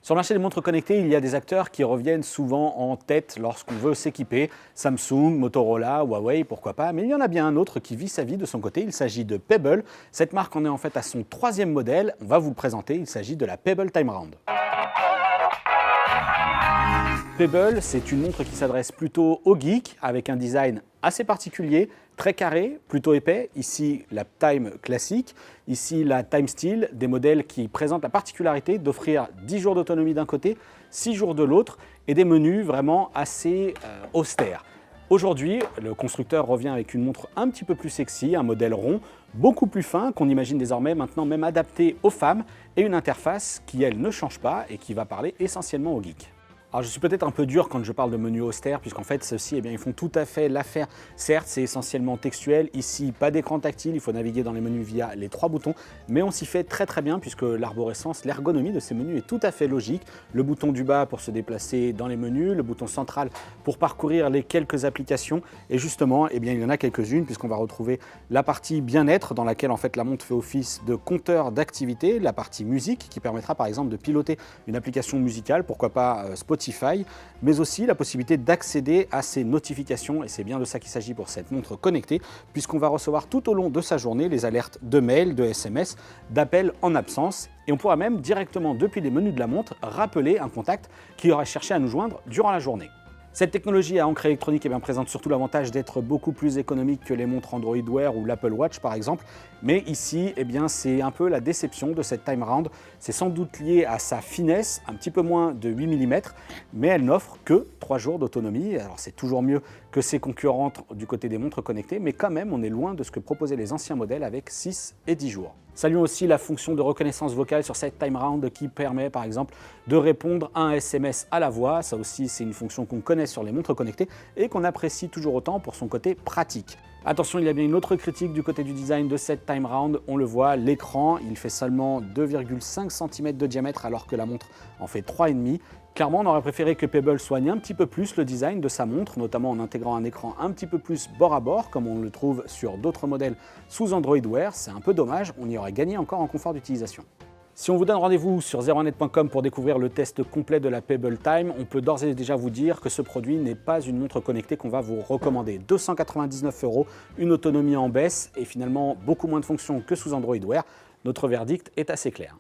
Sur le marché des montres connectées, il y a des acteurs qui reviennent souvent en tête lorsqu'on veut s'équiper. Samsung, Motorola, Huawei, pourquoi pas. Mais il y en a bien un autre qui vit sa vie de son côté. Il s'agit de Pebble. Cette marque en est en fait à son 3e modèle. On va vous le présenter. Il s'agit de la Pebble Time Round. Pebble, c'est une montre qui s'adresse plutôt aux geeks avec un design assez particulier, très carré, plutôt épais. Ici, la Time classique. Ici, la Time Steel, des modèles qui présentent la particularité d'offrir 10 jours d'autonomie d'un côté, 6 jours de l'autre et des menus vraiment assez austères. Aujourd'hui, le constructeur revient avec une montre un petit peu plus sexy, un modèle rond, beaucoup plus fin, qu'on imagine désormais maintenant même adapté aux femmes, et une interface qui, elle, ne change pas et qui va parler essentiellement aux geeks. Alors je suis peut-être un peu dur quand je parle de menus austères, puisqu'en fait ceux-ci, ils font tout à fait l'affaire. Certes, c'est essentiellement textuel. Ici, pas d'écran tactile, il faut naviguer dans les menus via les 3 boutons, mais on s'y fait très bien, puisque l'arborescence, l'ergonomie de ces menus est tout à fait logique. Le bouton du bas pour se déplacer dans les menus, le bouton central pour parcourir les quelques applications, et justement, il y en a quelques-unes, puisqu'on va retrouver la partie bien-être, dans laquelle en fait la montre fait office de compteur d'activité, la partie musique, qui permettra par exemple de piloter une application musicale, pourquoi pas Spotify, mais aussi la possibilité d'accéder à ses notifications, et c'est bien de ça qu'il s'agit pour cette montre connectée, puisqu'on va recevoir tout au long de sa journée les alertes de mail, de SMS, d'appels en absence, et on pourra même directement depuis les menus de la montre rappeler un contact qui aurait cherché à nous joindre durant la journée. Cette technologie à encre électronique présente surtout l'avantage d'être beaucoup plus économique que les montres Android Wear ou l'Apple Watch par exemple. Mais ici, c'est un peu la déception de cette Time Round. C'est sans doute lié à sa finesse, un petit peu moins de 8 mm, mais elle n'offre que 3 jours d'autonomie. Alors c'est toujours mieux que ses concurrentes du côté des montres connectées, mais quand même on est loin de ce que proposaient les anciens modèles avec 6 et 10 jours. Saluons aussi la fonction de reconnaissance vocale sur cette Time Round qui permet par exemple de répondre à un SMS à la voix. Ça aussi c'est une fonction qu'on connaît sur les montres connectées et qu'on apprécie toujours autant pour son côté pratique. Attention, il y a bien une autre critique du côté du design de cette Time Round. On le voit, l'écran, il fait seulement 2,5 cm de diamètre alors que la montre en fait 3,5. Clairement, on aurait préféré que Pebble soigne un petit peu plus le design de sa montre, notamment en intégrant un écran un petit peu plus bord à bord, comme on le trouve sur d'autres modèles sous Android Wear. C'est un peu dommage, on y aurait gagné encore en confort d'utilisation. Si on vous donne rendez-vous sur 01net.com pour découvrir le test complet de la Pebble Time, on peut d'ores et déjà vous dire que ce produit n'est pas une montre connectée qu'on va vous recommander. 299 €, une autonomie en baisse et finalement beaucoup moins de fonctions que sous Android Wear. Notre verdict est assez clair.